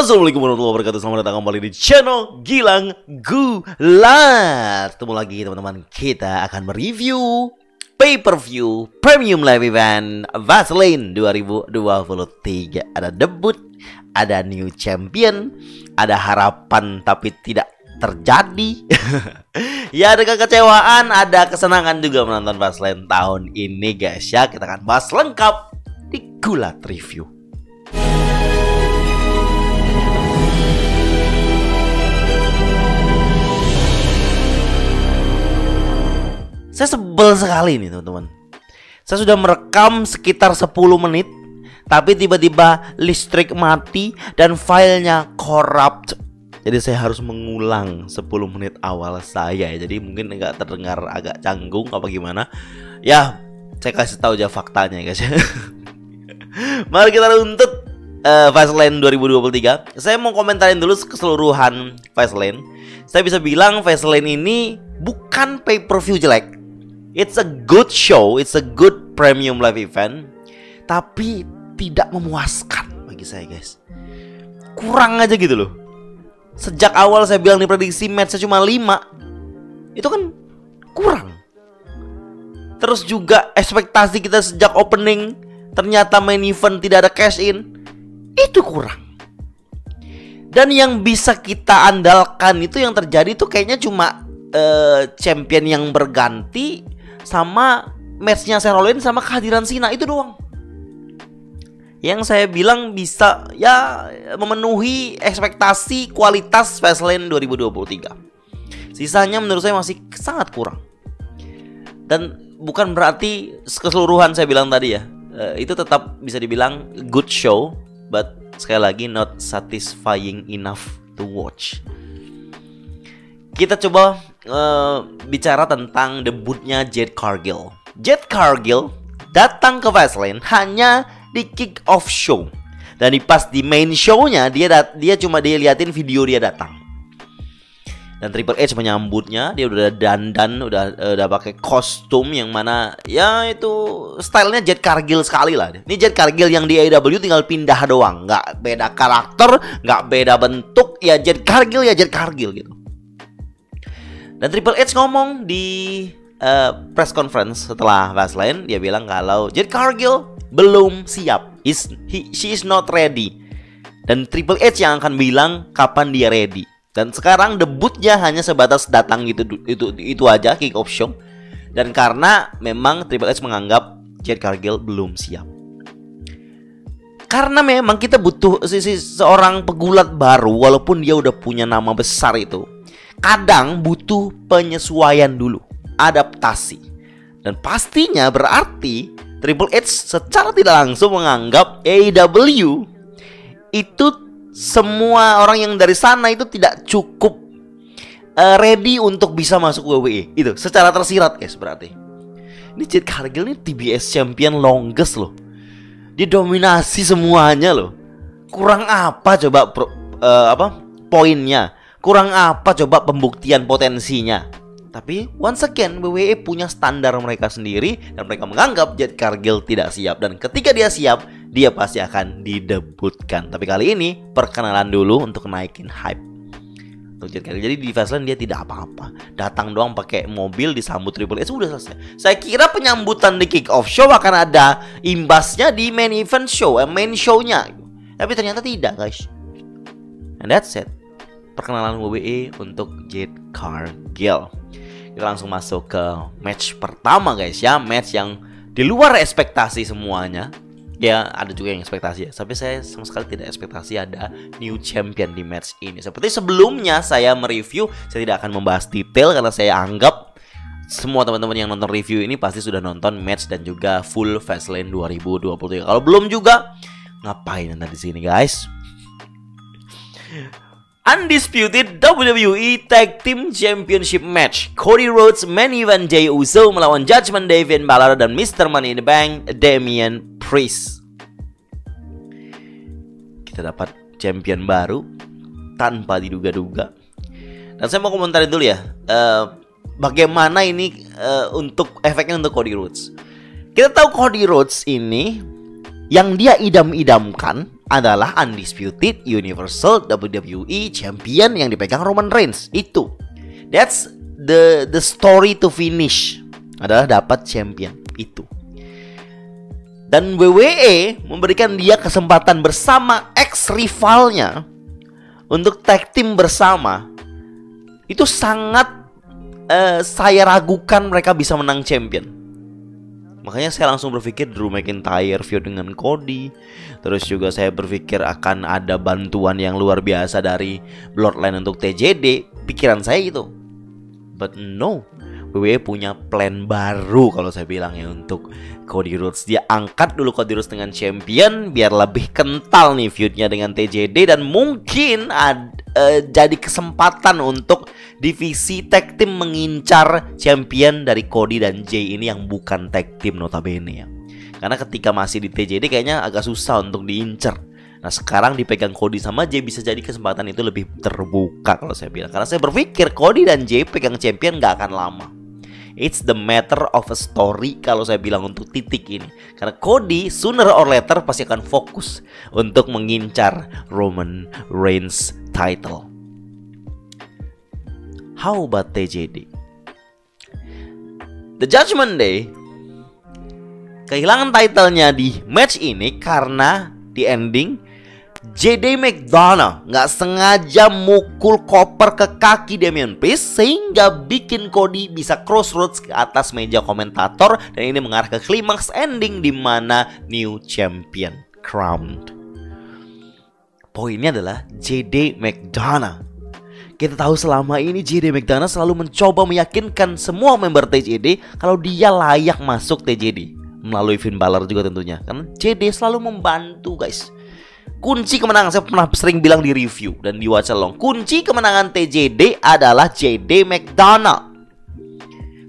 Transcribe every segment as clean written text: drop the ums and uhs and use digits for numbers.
Assalamualaikum warahmatullahi wabarakatuh. Selamat datang kembali di channel Gilang Gulat. Ketemu lagi teman-teman. Kita akan mereview pay-per-view premium live event Fastlane 2023. Ada debut, ada new champion, ada harapan tapi tidak terjadi. Ya, ada kekecewaan, ada kesenangan juga menonton Fastlane tahun ini guys ya. Kita akan bahas lengkap di Gulat Review. Saya sebel sekali nih teman-teman. Saya sudah merekam sekitar 10 menit, tapi tiba-tiba listrik mati dan filenya corrupt. Jadi saya harus mengulang 10 menit awal saya. Jadi mungkin nggak terdengar agak canggung apa gimana. Ya, saya kasih tahu aja faktanya guys. Mari kita runtut Fastlane 2023. Saya mau komentarin dulu keseluruhan Fastlane. Saya bisa bilang Fastlane ini bukan pay-per-view jelek. It's a good show, it's a good premium live event, tapi tidak memuaskan bagi saya guys. Kurang aja gitu loh. Sejak awal saya bilang diprediksi matchnya cuma 5. Itu kan kurang. Terus juga ekspektasi kita sejak opening, ternyata main event tidak ada cash in. Itu kurang. Dan yang bisa kita andalkan itu yang terjadi itu kayaknya cuma champion yang berganti sama matchnya Seth Rollins sama kehadiran Cena, itu doang yang saya bilang bisa ya memenuhi ekspektasi kualitas Fastlane 2023. Sisanya menurut saya masih sangat kurang. Dan bukan berarti keseluruhan saya bilang tadi ya, itu tetap bisa dibilang good show, but sekali lagi not satisfying enough to watch. Kita coba bicara tentang debutnya Jade Cargill. Jade Cargill datang ke Fastlane hanya di kick off show. Dan pas di main show-nya dia cuma liatin video dia datang. Dan Triple H menyambutnya, dia udah dandan, udah pakai kostum yang mana ya itu stylenya Jade Cargill sekali lah. Ini Jade Cargill yang di AEW tinggal pindah doang, nggak beda karakter, nggak beda bentuk, ya Jade Cargill gitu. Dan Triple H ngomong di press conference setelah Fastlane, dia bilang kalau Jade Cargill belum siap, she is not ready. Dan Triple H yang akan bilang kapan dia ready. Dan sekarang debutnya hanya sebatas datang itu aja, kick off show. Dan karena memang Triple H menganggap Jade Cargill belum siap. Karena memang kita butuh seorang pegulat baru, walaupun dia udah punya nama besar itu. Kadang butuh penyesuaian dulu, adaptasi. Dan pastinya berarti Triple H secara tidak langsung menganggap AEW itu semua orang yang dari sana itu tidak cukup ready untuk bisa masuk WWE. Itu secara tersirat guys berarti. Ini Jade Cargill ini TBS champion longest loh. Dia dominasi semuanya loh. Kurang apa coba poinnya? Kurang apa coba pembuktian potensinya? Tapi once again WWE punya standar mereka sendiri dan mereka menganggap Jade Cargill tidak siap. Dan ketika dia siap, dia pasti akan didebutkan. Tapi kali ini perkenalan dulu untuk naikin hype untuk Jade Cargill. Jadi di Fastlane dia tidak apa-apa, datang doang pakai mobil disambut Triple H, udah selesai. Saya kira penyambutan di kick off show akan ada imbasnya di main event show, main show-nya. Tapi ternyata tidak guys. And that's it. Perkenalan WWE untuk Jade Cargill. Kita langsung masuk ke match pertama guys ya. Match yang di luar ekspektasi semuanya. Ya ada juga yang ekspektasi ya, tapi saya sama sekali tidak ekspektasi ada new champion di match ini. Seperti sebelumnya saya mereview, saya tidak akan membahas detail karena saya anggap semua teman-teman yang nonton review ini pasti sudah nonton match dan juga full Fastlane 2023. Kalau belum juga ngapain anda di sini guys? Undisputed WWE Tag Team Championship Match, Cody Rhodes main event, Jey Uso melawan Judgment Day, Finn Balor dan Mr. Money in the Bank, Damian Priest. Kita dapat champion baru tanpa diduga-duga. Dan saya mau komentarin dulu ya, bagaimana ini untuk efeknya untuk Cody Rhodes. Kita tahu Cody Rhodes ini yang dia idam-idamkan adalah undisputed Universal WWE Champion yang dipegang Roman Reigns. Itu. That's the story to finish. Adalah dapat champion itu. Dan WWE memberikan dia kesempatan bersama ex-rivalnya untuk tag team bersama. Itu sangat saya ragukan mereka bisa menang champion. Makanya saya langsung berpikir Drew McIntyre feud dengan Cody. Terus juga saya berpikir akan ada bantuan yang luar biasa dari Bloodline untuk TJD. Pikiran saya gitu. But no, WWE punya plan baru kalau saya bilang ya untuk Cody Rhodes. Dia angkat dulu Cody Rhodes dengan champion biar lebih kental nih feudnya dengan TJD. Dan mungkin jadi kesempatan untuk divisi tag team mengincar champion dari Cody dan Jay ini yang bukan tag team notabene ya. Karena ketika masih di TJD kayaknya agak susah untuk diincar. Nah sekarang dipegang Cody sama Jay bisa jadi kesempatan itu lebih terbuka kalau saya bilang. Karena saya berpikir Cody dan Jay pegang champion gak akan lama. It's the matter of a story kalau saya bilang untuk titik ini. Karena Cody sooner or later pasti akan fokus untuk mengincar Roman Reigns title. How about TJD? The Judgment Day kehilangan titlenya di match ini karena di ending JD McDonough nggak sengaja mukul koper ke kaki Damian Priest sehingga bikin Cody bisa crossroads ke atas meja komentator, dan ini mengarah ke klimaks ending di mana new champion crowned. Poinnya adalah JD McDonough. Kita tahu selama ini JD McDonough selalu mencoba meyakinkan semua member TJD kalau dia layak masuk TJD melalui Finn Balor juga tentunya, karena JD selalu membantu guys. Kunci kemenangan, saya pernah sering bilang di review dan di watch along, kunci kemenangan TJD adalah JD McDonough.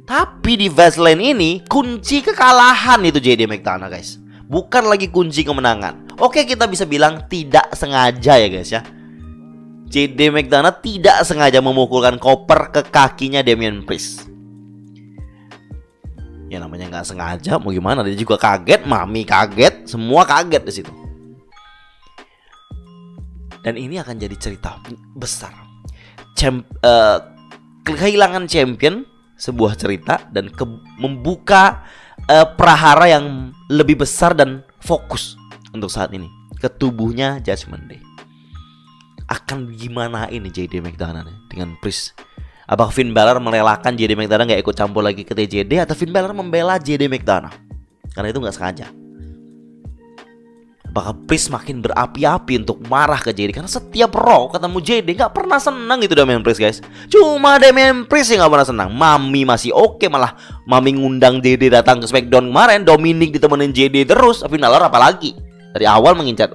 Tapi di Fastlane ini kunci kekalahan itu JD McDonough guys, bukan lagi kunci kemenangan. Oke, kita bisa bilang tidak sengaja ya guys ya. JD McDonough tidak sengaja memukulkan koper ke kakinya Damian Priest. Ya namanya nggak sengaja, mau gimana? Dia juga kaget, Mami kaget, semua kaget di situ. Dan ini akan jadi cerita besar. Kehilangan champion, sebuah cerita, dan membuka prahara yang lebih besar dan fokus untuk saat ini ke tubuhnya Judgment Day. Akan gimana ini JD McDonough dengan Priest? Apakah Finn Balor merelakan JD McDonough gak ikut campur lagi ke TJD, atau Finn Balor membela JD McDonough karena itu gak sengaja? Apakah Priest makin berapi-api untuk marah ke JD? Karena setiap Raw ketemu JD gak pernah senang itu Damian Priest guys. Cuma Damian Priest yang gak pernah senang. Mami masih oke, malah Mami ngundang JD datang ke SmackDown kemarin. Dominic ditemenin JD terus. Finn Balor apalagi dari awal mengincar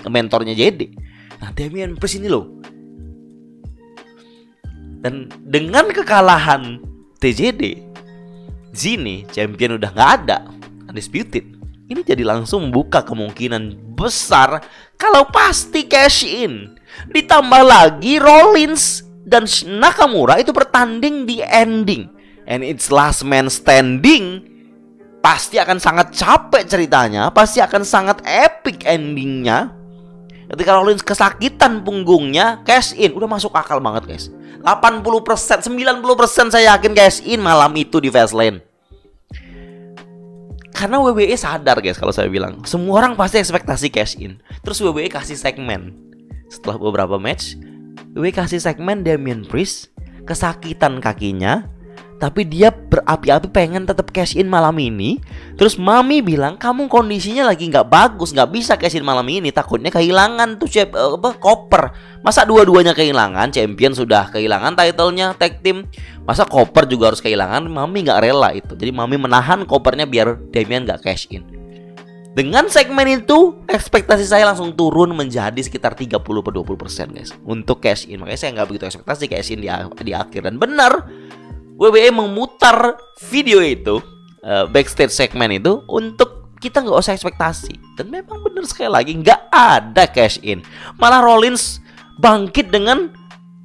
mentornya JD. Nah Damian Priest ini loh. Dan dengan kekalahan TJD, Zini champion udah gak ada, undisputed. Ini jadi langsung membuka kemungkinan besar kalau pasti cash in. Ditambah lagi Rollins dan Nakamura itu bertanding di ending, and it's last man standing. Pasti akan sangat capek ceritanya, pasti akan sangat epic endingnya. Ketika Rollins kesakitan punggungnya, cash in udah masuk akal banget guys. 80%, 90% saya yakin cash in malam itu di Fastlane. Karena WWE sadar guys, kalau saya bilang semua orang pasti ekspektasi cash in. Terus WWE kasih segmen. Setelah beberapa match, WWE kasih segmen Damian Priest kesakitan kakinya, tapi dia berapi-api pengen tetap cash in malam ini. Terus Mami bilang, kamu kondisinya lagi gak bagus, gak bisa cash in malam ini, takutnya kehilangan tuh koper. Masa dua-duanya kehilangan? Champion sudah kehilangan titlenya tag team, masa koper juga harus kehilangan? Mami gak rela itu. Jadi Mami menahan kopernya biar Damian gak cash in. Dengan segmen itu, ekspektasi saya langsung turun menjadi sekitar 30-20% guys untuk cash in. Makanya saya gak begitu ekspektasi cash in di akhir. Dan benar, WWE memutar video itu, backstage segmen itu, untuk kita nggak usah ekspektasi. Dan memang benar sekali lagi nggak ada cash in. Malah Rollins bangkit dengan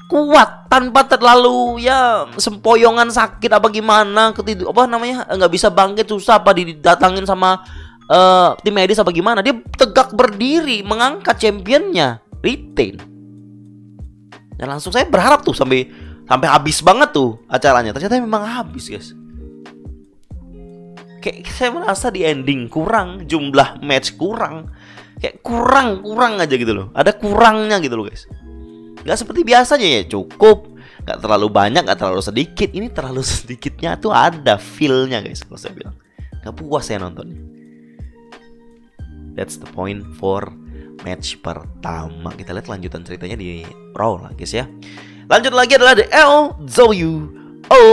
kuat tanpa terlalu ya sempoyongan sakit apa gimana, nggak bisa bangkit susah apa didatangin sama tim medis apa gimana, dia tegak berdiri mengangkat championnya, retain. Dan langsung saya berharap tuh sampai habis banget tuh acaranya. Ternyata memang habis, guys. Kayak saya merasa di ending kurang, jumlah match kurang. Kayak kurang aja gitu loh. Ada kurangnya gitu loh, guys. Gak seperti biasanya ya, cukup. Gak terlalu banyak, gak terlalu sedikit. Ini terlalu sedikitnya tuh ada feel-nya, guys, kalau saya bilang. Gak puas saya nontonnya. That's the point for match pertama. Kita lihat lanjutan ceritanya di Raw lah, guys ya. Lanjut lagi adalah The LWO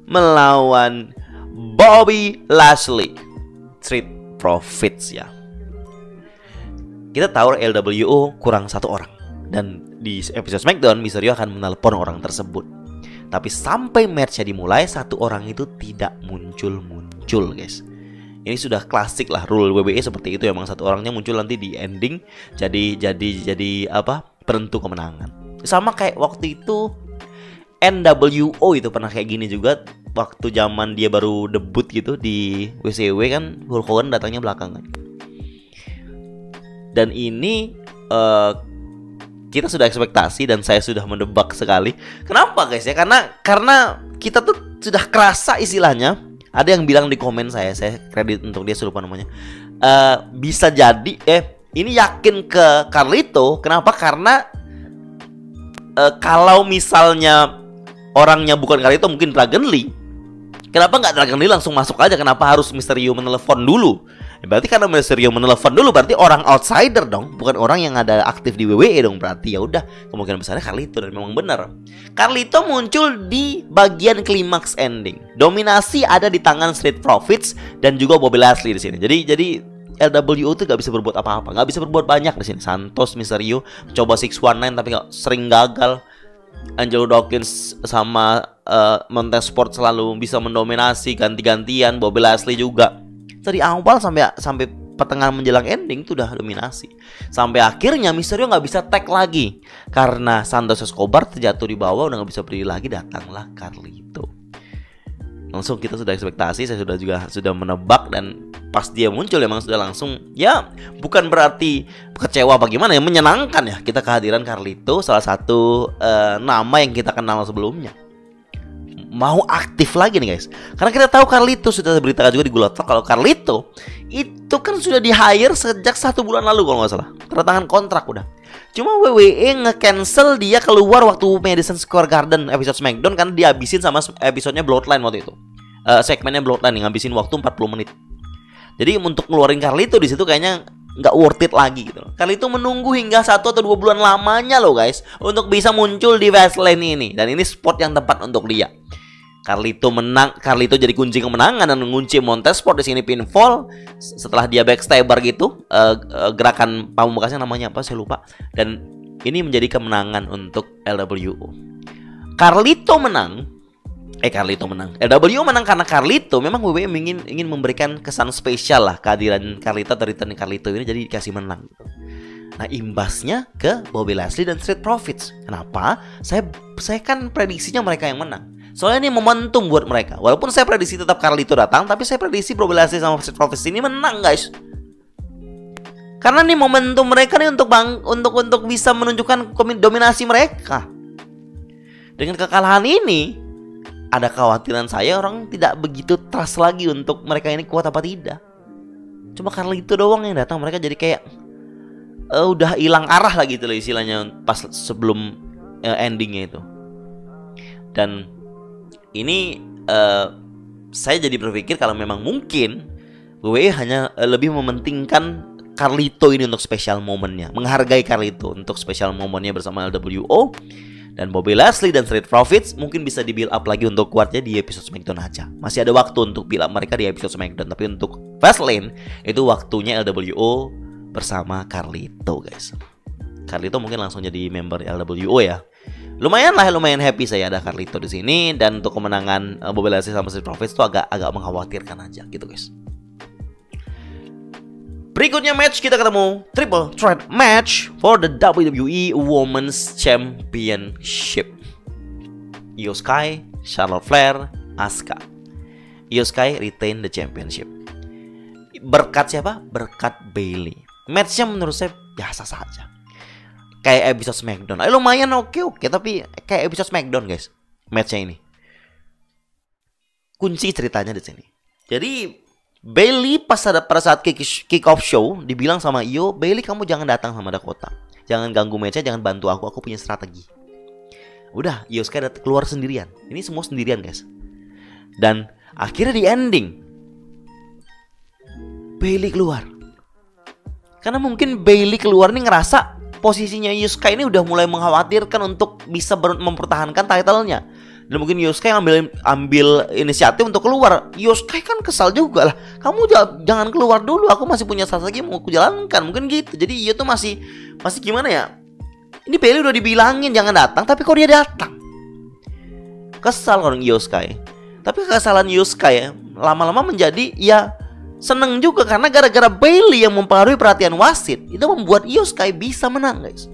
melawan Bobby Lashley, Street Profits ya. Kita tahu LWO kurang satu orang. Dan di episode SmackDown, Mysterio akan menelpon orang tersebut. Tapi sampai matchnya dimulai, satu orang itu tidak muncul, guys. Ini sudah klasik lah, rule WWE seperti itu. Emang satu orangnya muncul nanti di ending jadi apa, penentu kemenangan. Sama kayak waktu itu NWO itu pernah kayak gini juga. Waktu zaman dia baru debut gitu di WCW kan, Hulk Hogan datangnya belakangan. Dan ini kita sudah ekspektasi dan saya sudah mendebak sekali. Kenapa, guys ya? Karena kita tuh sudah kerasa istilahnya. Ada yang bilang di komen saya kredit untuk dia, saya lupa namanya. Bisa jadi ini yakin ke Carlito. Kenapa? Karena kalau misalnya orangnya bukan Carlito, mungkin Dragon Lee. Kenapa nggak Dragon Lee langsung masuk aja? Kenapa harus Mysterio menelepon dulu? Berarti karena Mysterio menelepon dulu, berarti orang outsider dong, bukan orang yang ada aktif di WWE dong. Berarti ya udah, kemungkinan besarnya Carlito. Dan memang benar, Carlito muncul di bagian klimaks ending. Dominasi ada di tangan Street Profits dan juga Bobby Lashley di sini. Jadi LWO tuh gak bisa berbuat apa-apa, gak bisa berbuat banyak di sini. Santos, Mysterio coba 619 tapi sering gagal. Angelo Dawkins sama Montez Ford selalu bisa mendominasi ganti-gantian. Bobby Lashley juga dari awal sampai pertengahan menjelang ending tuh udah dominasi. Sampai akhirnya Mysterio nggak bisa tag lagi karena Santos Escobar terjatuh di bawah, udah nggak bisa berdiri lagi. Datanglah Carlito. Langsung kita sudah ekspektasi, saya sudah menebak, dan pas dia muncul emang sudah langsung ya, bukan berarti kecewa bagaimana ya, menyenangkan ya kita kehadiran Carlito, salah satu nama yang kita kenal sebelumnya. Mau aktif lagi nih, guys. Karena kita tahu Carlito, sudah diberitakan juga di Gulot Talk kalau Carlito itu kan sudah di-hire sejak 1 bulan lalu kalau nggak salah. Tanda tangan kontrak udah. Cuma WWE nge-cancel dia keluar waktu Madison Square Garden episode SmackDown karena dihabisin sama episodenya Bloodline waktu itu. Segmennya Bloodline yang ngabisin waktu 40 menit. Jadi untuk ngeluarin Carlito di situ kayaknya nggak worth it lagi gitu. Carlito menunggu hingga 1 atau 2 bulan lamanya loh, guys, untuk bisa muncul di Fastlane ini. Dan ini spot yang tepat untuk dia. Carlito menang, Carlito jadi kunci kemenangan dan mengunci Montez Ford di sini pinfall setelah dia backstabber gitu. Gerakan pamungkasnya namanya apa saya lupa. Dan ini menjadi kemenangan untuk LWO. Carlito menang. LWO menang karena Carlito memang WWE ingin memberikan kesan spesial lah kehadiran Carlito atau return Carlito ini, jadi dikasih menang gitu. Nah, imbasnya ke Bobby Lashley dan Street Profits. Kenapa? Saya kan prediksinya mereka yang menang. Soalnya ini momentum buat mereka. Walaupun saya prediksi tetap Carlito datang, tapi saya prediksi Bobby Lashley sama Street Profits ini menang, guys. Karena ini momentum mereka nih untuk bisa menunjukkan dominasi mereka. Dengan kekalahan ini, ada kekhawatiran saya orang tidak begitu trust lagi untuk mereka ini kuat apa tidak. Cuma Carlito doang yang datang, mereka jadi kayak udah hilang arah lagi gitu loh istilahnya pas sebelum endingnya itu. Dan ini saya jadi berpikir kalau memang mungkin WWE hanya lebih mementingkan Carlito ini untuk special momennya, menghargai Carlito untuk special momennya bersama LWO, dan Bobby Lashley dan Street Profits mungkin bisa di build up lagi untuk kuatnya di episode SmackDown aja. Masih ada waktu untuk build up mereka di episode SmackDown, tapi untuk Fastlane itu waktunya LWO bersama Carlito, guys. Carlito mungkin langsung jadi member LWO ya. Lumayan happy saya ada Carlito di sini, dan untuk kemenangan Bobby Lashley sama Street Profits itu agak mengkhawatirkan aja gitu, guys. Berikutnya match kita ketemu triple threat match for the WWE Women's Championship. Io Sky, Charlotte Flair, Asuka. Io Sky retain the championship. berkat siapa? Berkat Bayley. Matchnya menurut saya biasa saja, kayak episode SmackDown. Lumayan oke, tapi kayak episode SmackDown guys. Matchnya ini. Kunci ceritanya di sini. Jadi Bayley pada saat kick off show dibilang sama Io, Bayley kamu jangan datang sama Dakota, jangan ganggu matchnya, jangan bantu aku punya strategi. Udah, Io Sky keluar sendirian. Ini semua sendirian guys. Dan akhirnya di ending Bayley keluar. Karena mungkin Bayley keluar nih ngerasa posisinya Io Sky ini udah mulai mengkhawatirkan untuk bisa mempertahankan title-nya. Dan mungkin Io Sky ambil inisiatif untuk keluar. Io Sky kan kesal juga lah. Kamu jangan keluar dulu, aku masih punya strategi yang mau aku jalankan. Mungkin gitu. Jadi Io tuh masih gimana ya? Ini Bayley udah dibilangin jangan datang, tapi kok dia datang? Kesal orang Io Sky. Tapi kesalahan Io Sky lama-lama menjadi ya seneng juga, karena gara-gara Bayley yang mempengaruhi perhatian wasit itu membuat Io Sky bisa menang guys.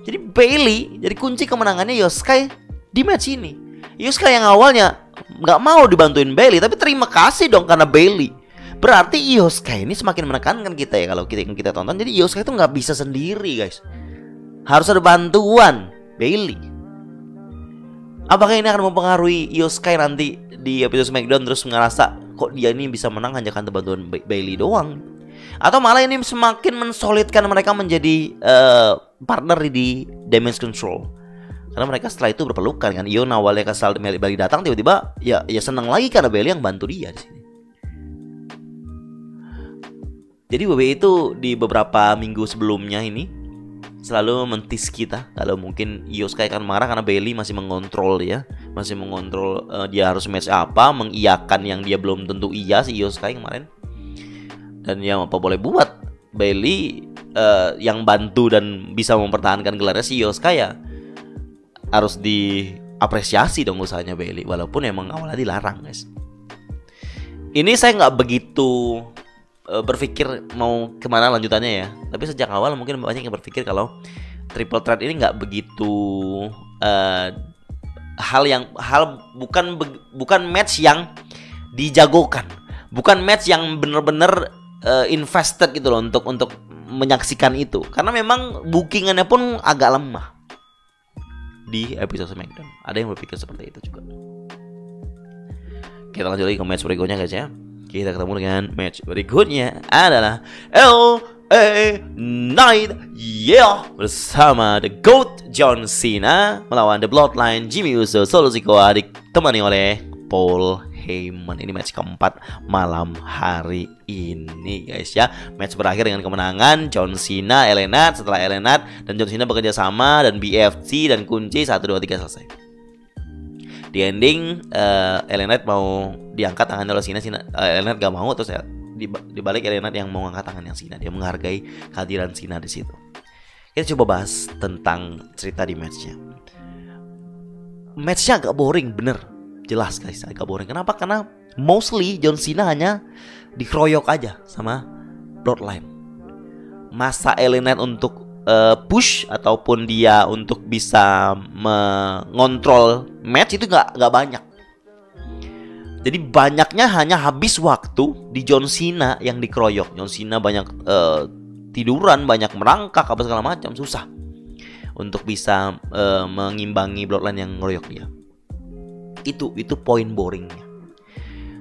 Jadi Bayley jadi kunci kemenangannya Io Sky di match ini. Io Sky yang awalnya nggak mau dibantuin Bayley, tapi terima kasih dong karena Bayley. Berarti Io Sky ini semakin menekankan kita ya kalau kita tonton. Jadi Io Sky itu nggak bisa sendiri guys, harus ada bantuan Bayley. Apakah ini akan mempengaruhi Io Sky nanti di episode SmackDown terus ngerasa kok dia ini bisa menang hanya karena bantuan Bayley doang? Atau malah ini semakin mensolidkan mereka menjadi partner di Damage Control? Karena mereka setelah itu berpelukan kan. Io awalnya kesal Bayley datang, tiba-tiba ya senang lagi karena Bayley yang bantu dia di sini. Jadi WWE itu di beberapa minggu sebelumnya ini selalu mentis kita kalau mungkin Io Sky akan marah karena Bayley masih mengontrol dia, dia harus match apa, mengiyakan yang dia belum tentu iya si Io Sky kemarin. Dan yang apa boleh buat, Bayley yang bantu dan bisa mempertahankan gelarnya si Io Sky ya harus diapresiasi dong usahanya Bayley, walaupun emang awalnya dilarang guys. Ini saya nggak begitu berpikir mau kemana lanjutannya ya, tapi sejak awal mungkin banyak yang berpikir kalau triple threat ini nggak begitu bukan match yang dijagokan, bukan match yang bener-bener invested gitu loh untuk menyaksikan itu, karena memang bookingannya pun agak lemah di episode SmackDown. Ada yang berpikir seperti itu juga. Kita lanjut lagi ke match berikutnya guys ya. Kita ketemu dengan match berikutnya adalah LA Knight bersama The GOAT John Cena melawan The Bloodline Jimmy Uso, Solo Sikoa ditemani oleh Paul Heyman. Ini match keempat malam hari ini guys ya. Match berakhir dengan kemenangan John Cena, LA Knight. Setelah LA Knight dan John Cena bekerja sama dan BFC dan kunci 1, 2, 3 selesai. Di ending LA Knight mau diangkat tangannya oleh Cena, LA Knight gak mau, terus dibalik LA Knight yang mau angkat tangan yang Cena. Dia menghargai kehadiran Cena di situ. Kita coba bahas tentang cerita di matchnya. Matchnya agak boring, bener, jelas guys, agak boring. Kenapa? Karena mostly John Cena hanya dikeroyok aja sama Bloodline. Masa LA Knight untuk push ataupun dia untuk bisa mengontrol match itu nggak banyak. Jadi banyaknya hanya habis waktu di John Cena yang dikeroyok. John Cena banyak tiduran, banyak merangkak apa segala macam, susah untuk bisa mengimbangi Bloodline yang ngeroyok dia. Itu poin boringnya.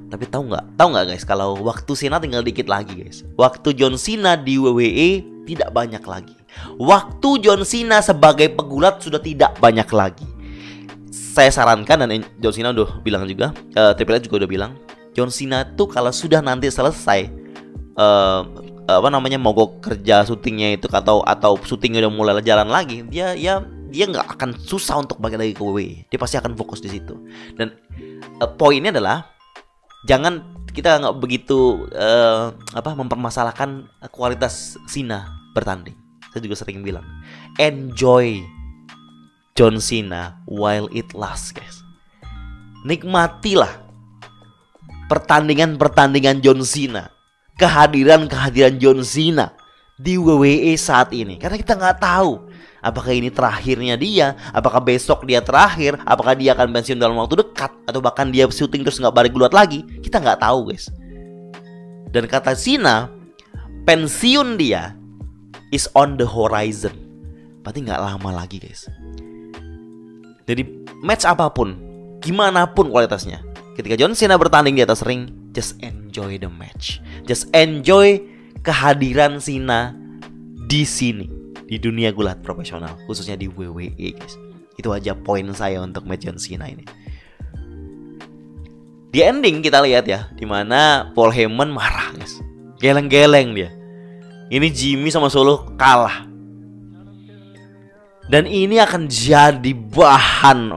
Tapi tahu nggak guys, kalau waktu Cena tinggal dikit lagi guys. Waktu John Cena di WWE tidak banyak lagi. Waktu John Cena sebagai pegulat sudah tidak banyak lagi. Saya sarankan, dan John Cena udah bilang juga, Triple H juga udah bilang, John Cena tuh kalau sudah nanti selesai mogok kerja syutingnya itu atau syutingnya udah mulai jalan lagi, dia nggak akan susah untuk balik lagi ke WWE. Dia pasti akan fokus di situ. Dan poinnya adalah kita nggak begitu mempermasalahkan kualitas Cena bertanding. Saya juga sering bilang, enjoy John Cena while it lasts guys. Nikmatilah pertandingan John Cena, kehadiran John Cena di WWE saat ini. Karena kita nggak tahu apakah ini terakhirnya dia, apakah besok dia terakhir, apakah dia akan pensiun dalam waktu dekat, atau bahkan dia syuting terus nggak balik gulat lagi. Kita nggak tahu guys. Dan kata Cena, pensiun dia is on the horizon. Berarti nggak lama lagi guys. Jadi match apapun, gimana pun kualitasnya, ketika John Cena bertanding di atas ring, just enjoy the match. Just enjoy kehadiran Cena di sini, di dunia gulat profesional, khususnya di WWE guys. Itu aja poin saya untuk match John Cena ini. Di ending kita lihat ya, dimana Paul Heyman marah guys, geleng-geleng dia. Ini Jimmy sama Solo kalah. Dan ini akan jadi bahan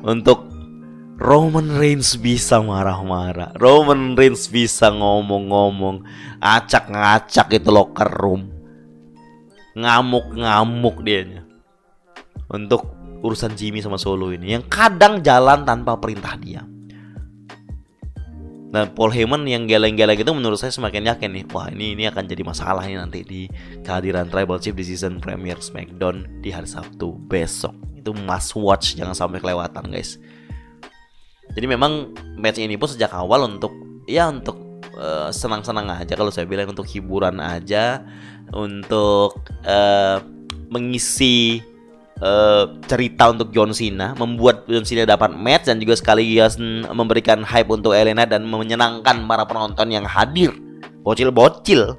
untuk Roman Reigns bisa marah-marah, Roman Reigns bisa ngomong-ngomong, acak-ngacak itu locker room, ngamuk-ngamuk dianya untuk urusan Jimmy sama Solo ini, yang kadang jalan tanpa perintah dia. Nah, Paul Heyman yang geleng-geleng itu menurut saya semakin yakin nih, wah ini akan jadi masalah nih nanti di kehadiran Tribal Chief di season premiere SmackDown di hari Sabtu besok. Itu must watch, jangan sampai kelewatan guys. Jadi memang match ini pun sejak awal untuk senang-senang aja, kalau saya bilang untuk hiburan aja, untuk mengisi cerita untuk John Cena, membuat John Cena dapat match, dan juga sekaligus memberikan hype untuk Elena dan menyenangkan para penonton yang hadir, bocil-bocil,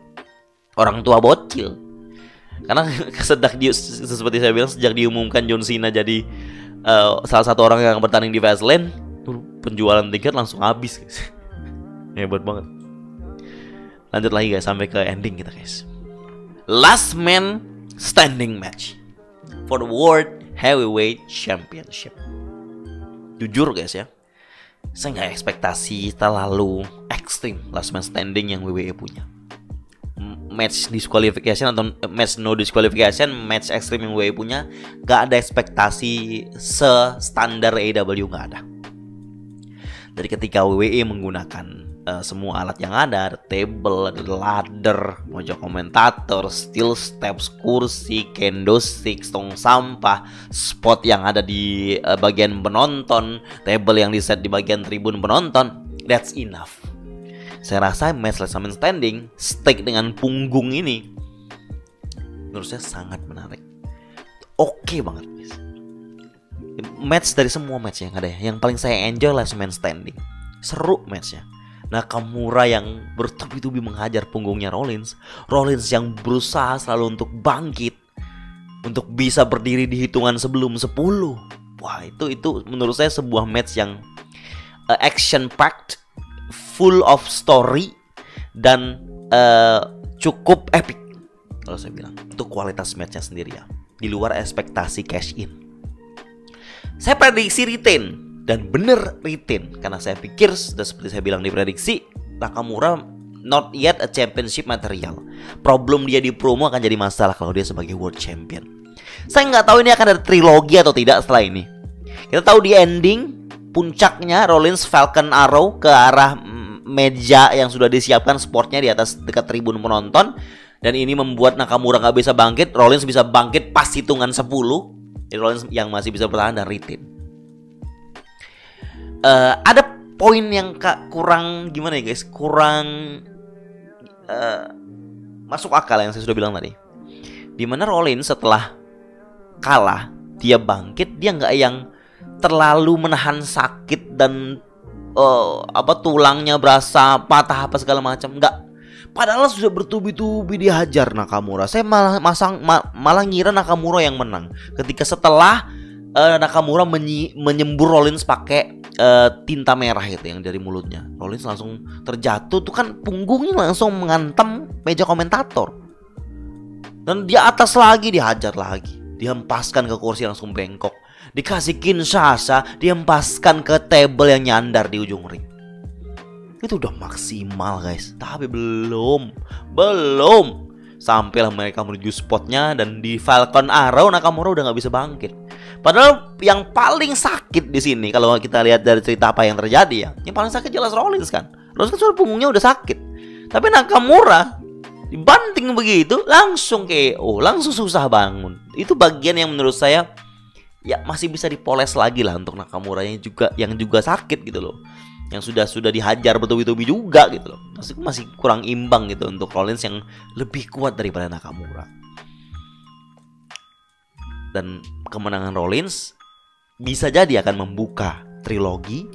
orang tua bocil. Karena seperti saya bilang, sejak diumumkan John Cena jadi salah satu orang yang bertanding di Fastlane, penjualan tiket langsung habis guys. Hebat banget. Lanjut lagi guys, sampai ke ending kita guys. Last man standing match for the World Heavyweight Championship. Jujur guys ya, saya nggak ekspektasi terlalu ekstrim last man standing yang WWE punya. Match disqualification atau match no disqualification, match ekstrim yang WWE punya, nggak ada ekspektasi se-standar AEW, nggak ada. Dari ketika WWE menggunakan semua alat yang ada table, ada ladder, pojok komentator, steel steps, kursi, kendo stick, tong sampah, spot yang ada di bagian penonton, table yang diset di bagian tribun penonton, that's enough. Saya rasa match last man standing stick dengan punggung ini menurut saya sangat menarik. Oke banget guys. Match dari semua match yang ada ya, yang paling saya enjoy last man standing. Seru matchnya. Nakamura yang bertubi-tubi menghajar punggungnya Rollins yang berusaha selalu untuk bangkit, untuk bisa berdiri di hitungan sebelum 10. Wah, itu menurut saya sebuah match yang action packed, full of story, dan cukup epic kalau saya bilang. Itu kualitas matchnya sendiri ya, di luar ekspektasi cash in. Saya prediksi retain, dan bener retain, karena saya pikir sudah seperti saya bilang di prediksi, Nakamura not yet a championship material. Problem dia di promo akan jadi masalah kalau dia sebagai world champion. Saya nggak tahu ini akan ada trilogi atau tidak setelah ini. Kita tahu di ending puncaknya Rollins Falcon Arrow ke arah meja yang sudah disiapkan sportnya di atas dekat tribun penonton, dan ini membuat Nakamura nggak bisa bangkit. Rollins bisa bangkit pas hitungan 10. Jadi Rollins yang masih bisa bertahan dan retain. Ada poin yang kurang gimana ya guys, kurang masuk akal yang saya sudah bilang tadi. Dimana Rollins setelah kalah, dia bangkit, dia nggak yang terlalu menahan sakit dan tulangnya berasa patah apa segala macam, nggak. Padahal sudah bertubi-tubi dihajar Nakamura. Saya malah ngira Nakamura yang menang ketika setelah Nakamura menyembur Rollins pakai tinta merah itu yang dari mulutnya. Rollins langsung terjatuh, tuh kan punggungnya langsung mengantem meja komentator. Dan di atas lagi dihajar lagi, dihempaskan ke kursi langsung bengkok. Dikasih Kinshasa, dihempaskan ke table yang nyandar di ujung ring. Itu udah maksimal guys. Tapi belum sampailah mereka menuju spotnya, dan di Falcon Arrow Nakamura udah nggak bisa bangkit. Padahal yang paling sakit di sini, kalau kita lihat dari cerita apa yang terjadi ya, yang paling sakit jelas Rollins kan. Rollins kan sudah punggungnya udah sakit. Tapi Nakamura dibanting begitu langsung KO, langsung susah bangun. Itu bagian yang menurut saya ya masih bisa dipoles lagi lah untuk Nakamura yang juga sakit gitu loh. yang sudah dihajar bertubi-tubi juga gitu loh. Masih kurang imbang gitu untuk Rollins yang lebih kuat daripada Nakamura. Dan kemenangan Rollins bisa jadi akan membuka trilogi,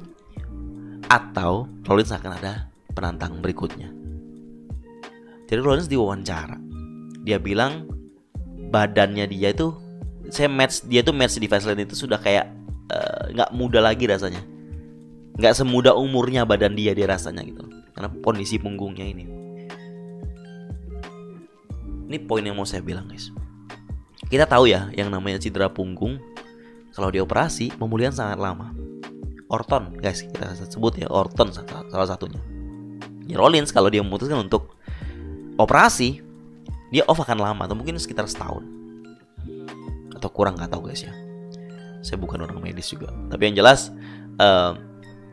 atau Rollins akan ada penantang berikutnya. Jadi Rollins diwawancara, dia bilang badannya dia itu, match di Fastlane itu sudah kayak nggak muda lagi rasanya, nggak semuda umurnya badan dia rasanya gitu, karena kondisi punggungnya ini. Ini poin yang mau saya bilang, guys. Kita tahu ya, yang namanya cedera punggung kalau dioperasi pemulihan sangat lama. Orton, guys, kita sebut ya, Orton salah satunya. Ya, Rollins kalau dia memutuskan untuk operasi, dia off akan lama, atau mungkin sekitar setahun atau kurang, nggak tahu guys ya. Saya bukan orang medis juga, tapi yang jelas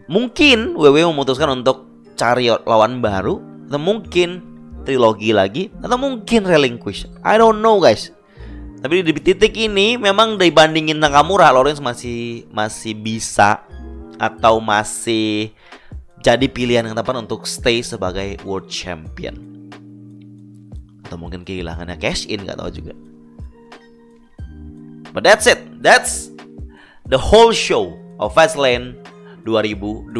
mungkin WWE memutuskan untuk cari lawan baru, atau mungkin trilogi lagi, atau mungkin relinquish. I don't know, guys. Tapi di titik ini memang dibandingin Nakamura, Rollins masih bisa, atau masih jadi pilihan yang tepat untuk stay sebagai World Champion, atau mungkin kehilangannya cash in, nggak tahu juga. But that's it. That's the whole show of Fastlane 2023.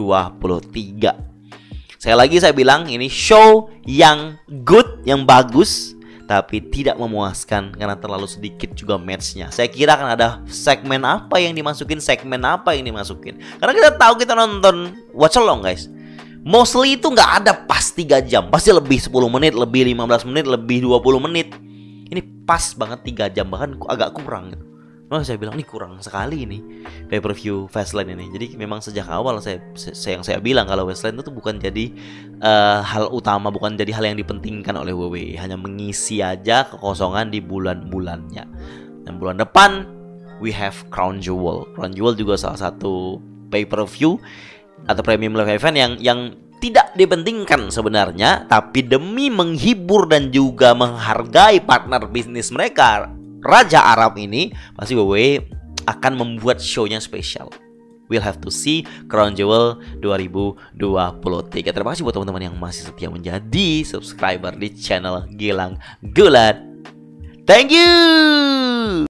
Sekali lagi saya bilang, ini show yang good, yang bagus, tapi tidak memuaskan karena terlalu sedikit juga matchnya. Saya kira akan ada segmen apa yang dimasukin, karena kita tahu, kita nonton watch along, guys, mostly itu nggak ada pas 3 jam, pasti lebih 10 menit, lebih 15 menit, lebih 20 menit. Ini pas banget 3 jam, bahkan agak kurang gitu. Nah, saya bilang ini kurang sekali ini pay-per-view Fastlane ini. Jadi memang sejak awal saya bilang kalau Fastlane itu bukan jadi hal utama, bukan jadi hal yang dipentingkan oleh WWE, hanya mengisi aja kekosongan di bulan-bulannya. Dan bulan depan we have Crown Jewel. Crown Jewel juga salah satu pay-per-view atau premium live event yang tidak dipentingkan sebenarnya, tapi demi menghibur dan juga menghargai partner bisnis mereka, Raja Arab ini, pasti WWE akan membuat show-nya spesial. We'll have to see Crown Jewel 2023. Terima kasih buat teman-teman yang masih setia menjadi subscriber di channel Gilang Gulat. Thank you.